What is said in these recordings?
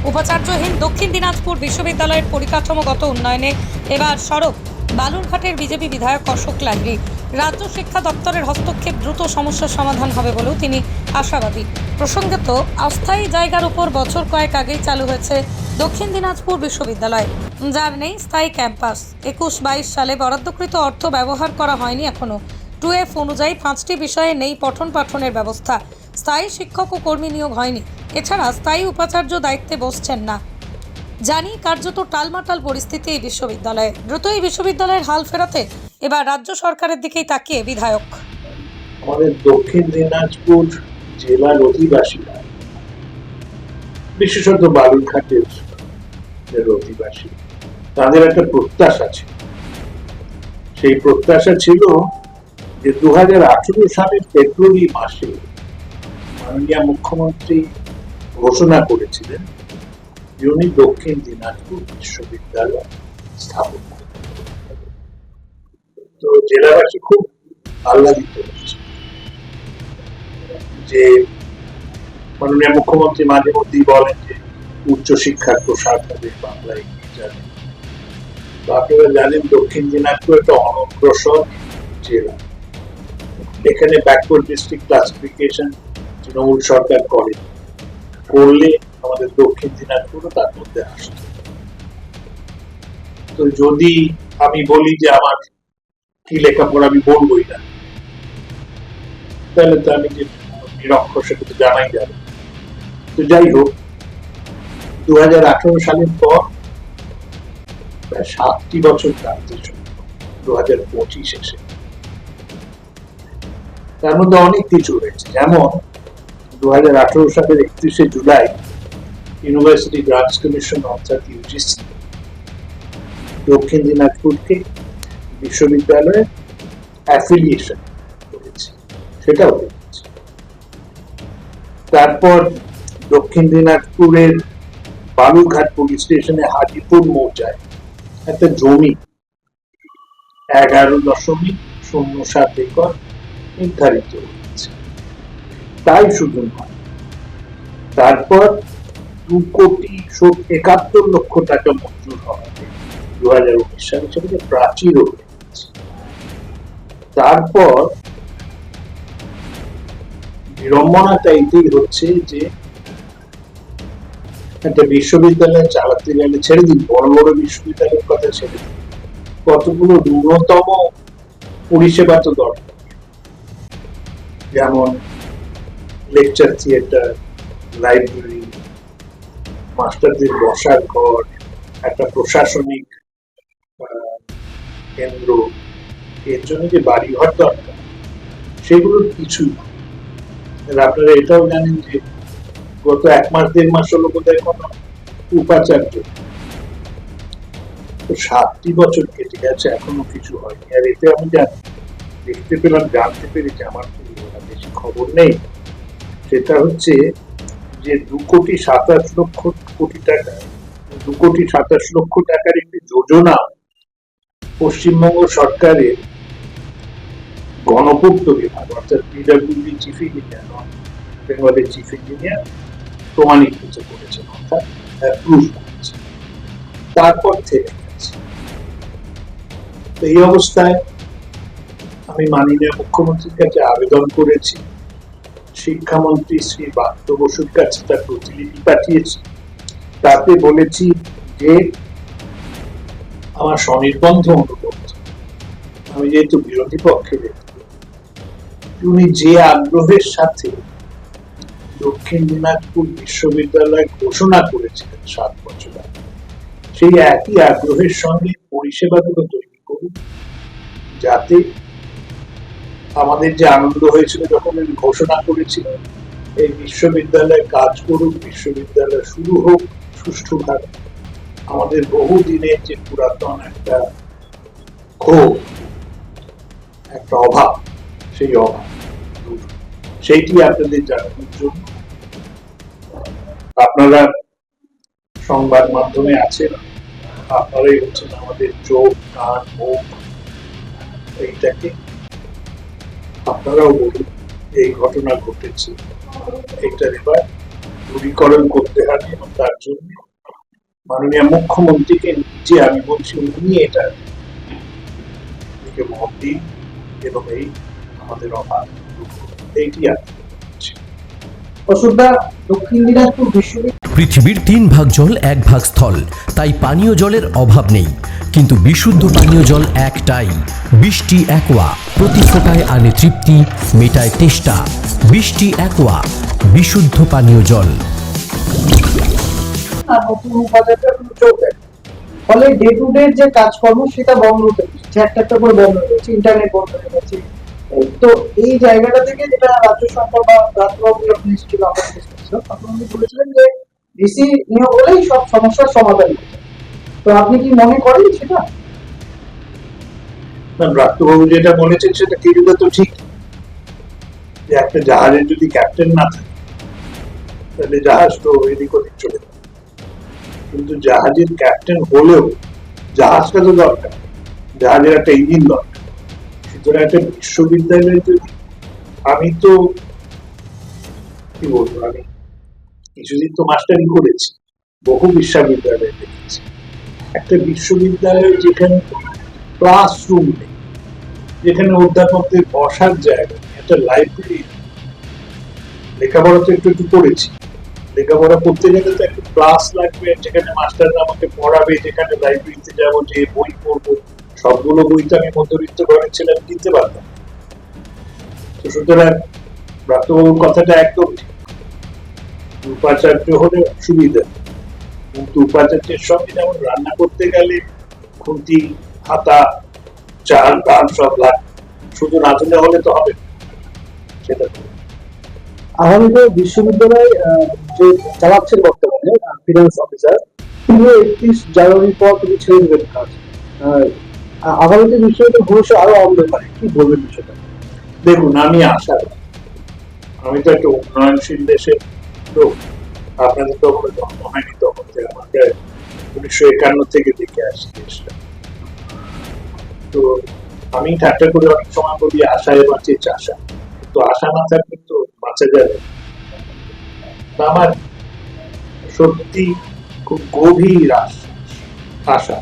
উপাচার্যহীন দক্ষিণ দিনাজপুর বিশ্ববিদ্যালয়ের পরিকাঠামোগত উন্নয়নে এবার সরব বালুরঘাটের বিজেপি বিধায়ক অশোক লাহিড়ী। রাজ্য শিক্ষা দপ্তরের হস্তক্ষেপ দ্রুত সমস্যার সমাধান হবে বলেও তিনি আশাবাদী। প্রসঙ্গত, অস্থায়ী জায়গার উপর বছর কয়েক আগেই চালু হয়েছে দক্ষিণ দিনাজপুর বিশ্ববিদ্যালয়, যার নেই স্থায়ী ক্যাম্পাস। 21-22 সালে বরাদ্দকৃত অর্থ ব্যবহার করা হয়নি এখনও। 2F অনুযায়ী 5টি বিষয়ে নেই পঠন পাঠনের ব্যবস্থা। স্থায়ী শিক্ষক ও কর্মী নিয়োগ হয়নি। এছাড়া স্থায়ী উপাচার্য দায়িত্বে বসছেন না। জানি কার্যত টালমাটাল পরিস্থিতি এই বিশ্ববিদ্যালয়ে। দ্রুত এই বিশ্ববিদ্যালয়ের হাল ফেরাতে এবার রাজ্য সরকারের দিকেই তাকিয়ে বিধায়ক। আমাদের দক্ষিণ দিনাজপুর জেলার অধিবাসীরা, বিশেষত বালুরঘাটের অধিবাসী, তাদের একটা প্রত্যাশা ছিল। সেই প্রত্যাশা ছিল যে 2018 সালের ফেব্রুয়ারি মাসে মাননীয় মুখ্যমন্ত্রী ঘোষণা করেছিলেন যে উনি দক্ষিণ দিনাজপুর বিশ্ববিদ্যালয় স্থাপন করবেন। তো জেলাবাসী খুব আহ্লাদিত হয়েছে যে মাননীয় মুখ্যমন্ত্রী মাঝে মধ্যেই বলেন যে উচ্চশিক্ষার প্রসার হবে, বাংলায় যাবে। তো আপনারা জানেন দক্ষিণ দিনাজপুর একটা অনগ্রসর জেলা। এখানে ব্যাকওয়ার্ড ডিস্ট্রিক্ট ক্লাসিফিকেশন তৃণমূল সরকার করলে আমাদের দক্ষিণ দিনাজপুরও তার মধ্যে আসত। তো যদি আমি বলি যে আমার কি লেখাপড়া আমি বলবোই না, তাহলে তো আমি যে নিরক্ষর সেটা তো জানাই যাবে। তো যাই হোক, 2018 সালের পর প্রায় 7টি বছর কাটতে চলল 2025 এসে। তার মধ্যে অনেক কিছু হয়েছে, যেমন 2018 সালের 31শে জুলাই ইউনিভার্সিটি গ্রান্টস কমিশন অর্থাৎ ইউজিসি দক্ষিণ দিনাজপুরকে বিশ্ববিদ্যালয়ে অ্যাফিলিয়েশন করেছে, সেটাও হয়েছে। তারপর দক্ষিণ দিনাজপুরের বালুরঘাট পুলিশ স্টেশনে হাজিপুর মৌজায় একটা জমি 11.07 একর নির্ধারিত হয়েছে। তাই শুধু নয়, তারপর 2,71,00,000 টাকা মঞ্জুর হওয়াতে 2019 সালে সেটাকে প্রাচীরও হয়েছে। তারপর বিড়ম্বনাটা এটাই হচ্ছে যে একটা বিশ্ববিদ্যালয় চালাতে গেলে, ছেড়ে দিন বড় বড় বিশ্ববিদ্যালয়ের কথা ছেড়ে দিন, কতগুলো ন্যূনতম পরিষেবা তো দরকার, যেমন লেকচার থিয়েটার, লাইব্রেরি, মাস্টারদের বসার ঘর, একটা প্রশাসনিক কেন্দ্র, এর জন্য যে বাড়িঘর দরকার সেগুলোর কিছুই। আপনারা এটাও জানেন যে গত 1 মাস 1.5 মাস হলো বোধহয় কোনো উপাচার্য, তো 7টি বছর কেটে গেছে, এখনো কিছু হয়নি। আর এতে আমি দেখতে পেলাম, জানতে পেরেছি, আমার তো বেশি খবর নেই, সেটা হচ্ছে যে 2,27,00,000 টাকার একটি যোজনা পশ্চিমবঙ্গ সরকারের গণপূর্ত বিভাগ অর্থাৎ পিডব্লিউডি চিফ ইঞ্জিনিয়ার, বেঙ্গলের চিফ ইঞ্জিনিয়ার প্রমাণীকৃত করেছেন, অর্থাৎ অ্যাপ্রুভ করেছে, তারপর থেকে গেছে। এই অবস্থায় আমি মাননীয় মুখ্যমন্ত্রীর কাছে আবেদন করেছি, শিক্ষামন্ত্রী শ্রী ব্রাত্য বসুর কাছে তার প্রতিলিপি পাঠিয়েছি। তাতে বলেছি যে আমার স্বনির্বন্ধ অনুরোধ, আমি যেহেতু বিরোধী পক্ষের ব্যক্তি, উনি যে আগ্রহের সাথে দক্ষিণ দিনাজপুর বিশ্ববিদ্যালয় ঘোষণা করেছিলেন 7 বছর আগে, সেই একই আগ্রহের সঙ্গে পরিষেবাগুলো তৈরি করুন, যাতে আমাদের যে আনন্দ হয়েছিল যখন উনি ঘোষণা করেছিলেন এই বিশ্ববিদ্যালয়ে কাজ করুক, বিশ্ববিদ্যালয় শুরু হোক সুষ্ঠুভাবে। আমাদের বহুদিনের যে পুরাতন একটা ক্ষোভ, একটা অভাব, সেই অভাব সেইটি আপনাদের জানানোর জন্য আপনারা সংবাদ মাধ্যমে আছেন, আপনারাই হচ্ছেন আমাদের চোখ, কান, মুখ, এইটাকে আপনারাও বলুন এই ঘটনা ঘটেছে, এইটার এবার দূরীকরণ করতে হবে এবং তার জন্য মাননীয় মুখ্যমন্ত্রীকে নিজে আমি বলছি উনি এটা দিকে মত দিন এবং এই আমাদের অভাব এইটি আছে। অসুবিধা দক্ষিণ দিনাজপুর বিশ্ববিদ্যালয় পৃথিবীর 3 ভাগ জল 1 ভাগ স্থল, তাই পানীয় জলের অভাব নেই, কিন্তু বিশুদ্ধ পানীয় জল একটাই, বৃষ্টি অ্যাকোয়া। প্রতি ফোঁটায় আনে তৃপ্তি, মেটায় তেষ্টা। বৃষ্টি অ্যাকোয়া, বিশুদ্ধ পানীয় জল। নতুন বাজারটা চলবে, ফলে ডে টু ডে যে কাজকর্ম সেটা বন্ধ হতে হচ্ছে, একটা করে বন্ধ হয়ে গেছে, ইন্টারনেট বন্ধ হয়ে গেছে। তো এই জায়গাটা থেকে যেটা রাজ্য সরকার বা রাজ্যবাবু যখন এসেছিল আমাদের দেশে, তখন উনি বলেছিলেন যে ডিসি নিয়োগ হলেই সব সমস্যার সমাধান হচ্ছে। তো আপনি কি মনে করেন সেটা? রাষ্ট্রবাবু যেটা বলেছেন সেটা কিছুটা তো ঠিক, যে একটা জাহাজের যদি ক্যাপ্টেন না থাকে তাহলে জাহাজ তো এদিক ওদিক চলে যাবে, কিন্তু জাহাজের ক্যাপ্টেন হলেও জাহাজটা তো দরকার, জাহাজের একটা ইঞ্জিন দরকার। সুতরাং একটা বিশ্ববিদ্যালয়ে যদি আমি তো কি বলবো, আমি কিছুদিন তো মাস্টারি করেছি, বহু বিশ্ববিদ্যালয়ে দেখেছি, একটা বিশ্ববিদ্যালয়ে যেখানে ক্লাসরুম নেই, যেখানে অধ্যাপকদের বসার জায়গা, একটা লাইব্রেরি, লেখাপড়া তো একটু একটু করেছি, লেখাপড়া করতে গেলে তো একটা ক্লাস লাগবে, যেখানে মাস্টাররা আমাকে পড়াবে, যেখানে লাইব্রেরিতে যাবো, যে বই পড়বো, সবগুলো বই তো আমি মধ্যবিত্ত ঘরের ছেলে আমি কিনতে পারতাম। তো সুতরাং ব্রাত্যবাবুর কথাটা একদম ঠিক, উপাচার্য হলে সুবিধা, কিন্তু উপাচার্যের সঙ্গে যেমন রান্না করতে গেলে খুন্তি, হাতা, চাল ডাল সব লাগে, শুধু রাঁধুনে হলে তো হবে না। সেটা আগামীতে বিশ্ববিদ্যালয় যে চালাচ্ছেন বর্তমানে ফিনান্স অফিসার, তিনি 31 জানুয়ারির পর তিনি ছেড়ে দেবেন কাজ। আগামীতে বিশ্ববিদ্যালয় ভবিষ্যৎ আরো অন্ধকার, কি বলবেন বিষয়টা? দেখুন, আমি আশা করি, আমি তো একটা উন্নয়নশীল দেশের লোক, আপনাদের তো কোনো জন্ম হয়নি তখন থেকে, আমাকে 1951 থেকে দেখে আসি দেশটা। তো আমি ঠাট্টা করে অনেক সময় বলি আশায় বাঁচে চাষা, কিন্তু আশা না থাকলে তো বাঁচা যাবে না। আমার সত্যি খুব গভীর আশা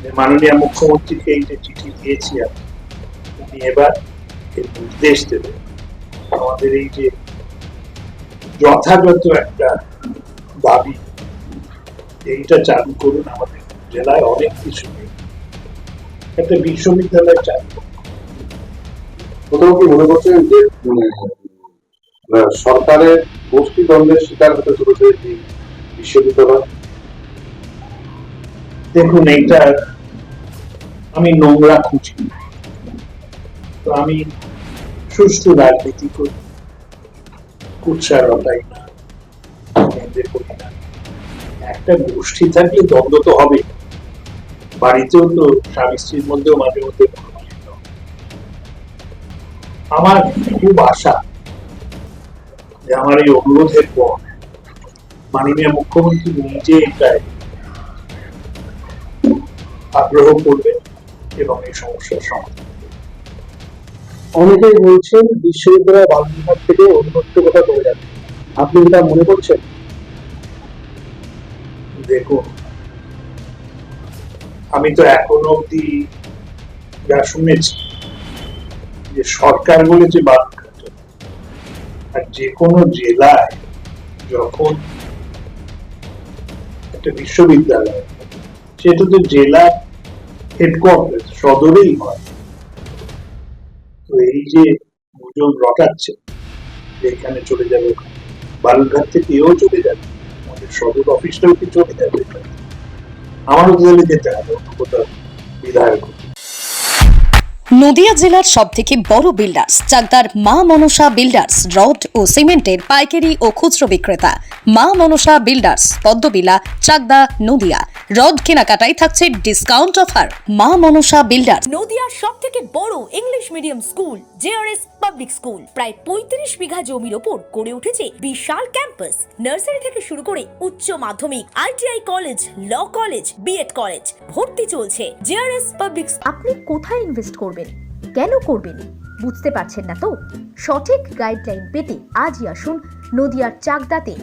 যে মাননীয় মুখ্যমন্ত্রীকে এই যে চিঠি দিয়েছি আমি, উনি এবার নির্দেশ দেবেন আমাদের এই যে যথাযথ একটা দাবি, এইটা চালু করুন। আমাদের জেলায় অনেক কিছু নেই, একটা বিশ্ববিদ্যালয় চালু করুন। কোথাও কি মনে করছেন যে সরকারের গোষ্ঠীদ্বন্দ্বের শিকার হতে চলেছে এই বিশ্ববিদ্যালয়? দেখুন, এইটা আমি নোংরা খুঁজি, তো আমি সুষ্ঠু রাজনীতি করি, কুৎসা রটাই না, করি না। একটা গোষ্ঠী থাকলে দ্বন্দ্ব তো হবে, বাড়িতেও তো স্বামী স্ত্রীর মধ্যেও মাঝে মধ্যে আমার খুব আশা যে আমার এই অনুরোধের পর মাননীয় মুখ্যমন্ত্রী নিজে এটাই আগ্রহ করবেন এবং এই সমস্যার সমাধান। অনেকেই বলছেন বিশ্ববিদ্যালয় বালুরঘাট থেকে অন্যত্র কোথাও চলে যাবে, আপনি এটা মনে করছেন? দেখুন, আমি তো এখনো অব্দি যা শুনেছি যে সরকার বলেছে বালুরঘাট, আর যে কোনো জেলায় যখন একটা বিশ্ববিদ্যালয়, সেটা তো জেলা হেডকোয়ার্টার সদরেই হয়। তো এই যে গুজব রটাচ্ছে যে এখানে চলে যাবে, ওখানে বালুরঘাট থেকে এও চলে যাবে, আমাদের সদর অফিসটাও কি চলে যাবে, আমারও তাহলে যেতে হবে অন্য কোথাও বিধায়ক। নদিয়া জেলার সবথেকে বড় বিল্ডার্স চাকদার মা মনসা বিল্ডার্স, রড ও সিমেন্টের পাইকারি ও খুচরো বিক্রেতা। মা মনসা বিল্ডার্স, পদ্মবিলা, চাকদা, নদিয়া। রড কেনাকাটায় থাকছে ডিসকাউন্ট অফার। মা মনসা বিল্ডার্স। নদিয়ার সবথেকে বড় English medium school JRS public school, প্রায় 35 বিঘা জমির ওপর গড়ে উঠেছে বিশাল ক্যাম্পাস। নার্সারি থেকে শুরু করে উচ্চ মাধ্যমিক, ITI college, law college, BEd college, ভর্তি চলছে। JRS public. আপনি কোথায় ইনভেস্ট করবেন, কেন করবেন, বুঝতে পারছেন না তো? সঠিক গাইডলাইন পেতে আজই আসুন নদিয়ার চাকদাতে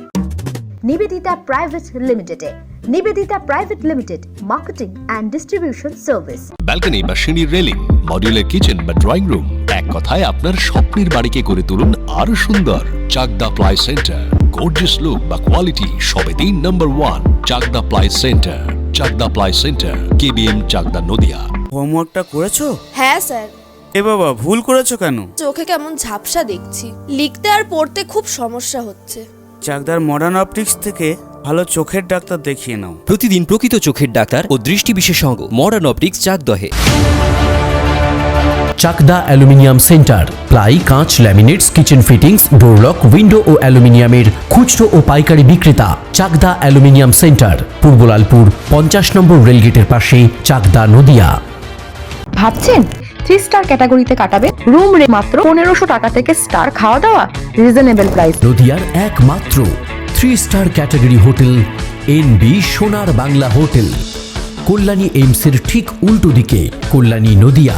নিবেদিতা প্রাইভেট লিমিটেডে। Nivedita private limited, marketing and distribution service. Balcony বা সিঁড়ির রেলিং, মডিউলার কিচেন বা ড্রয়িং রুম, এক কথায় আপনার স্বপ্নের বাড়িকে করে তুলুন আরো সুন্দর। Chakdaha ply centre, gorgeous look বা কোয়ালিটি সবে 3 number 1 Chakdaha ply centre. Chakdaha ply centre, KBM, Chakdaha, Nadia. হোমওয়ার্কটা করেছো? হ্যাঁ স্যার। এ বাবা, ভুল করেছো কেন? চোখে কেমন ঝাপসা দেখছি, লিখতে আর পড়তে খুব সমস্যা হচ্ছে। চাকদার মডার্ন অপটিক্স থেকে ভালো চোখের ডাক্তার দেখিয়ে নাও। প্রতিদিন প্রকৃত চোখের ডাক্তার ও দৃষ্টি বিশেষজ্ঞ মডার্ন অপটিক্স, চাকদহে। চাকদা অ্যালুমিনিয়াম সেন্টার, প্লাই, কাঁচ, laminates, kitchen fittings, door lock, window ও অ্যালুমিনিয়ামের খুচরো ও পাইকারি বিক্রেতা। Chakdaha aluminium centre, Purbalalpur 50 number রেলগেটের পাশে, চাকদা, নদিয়া। ভাবছেন 3 স্টার ক্যাটাগরিতে কাটাবে? রুম রে মাত্র 1500 টাকা থেকে স্টার, খাওয়া দাওয়া রিজনেবল প্রাইস। নদিয়ার একমাত্র 3 স্টার ক্যাটাগরি হোটেল এনবি সোনার বাংলা হোটেল, কল্যাণী এইমসের ঠিক উল্টো দিকে, কল্যাণী, নদিয়া।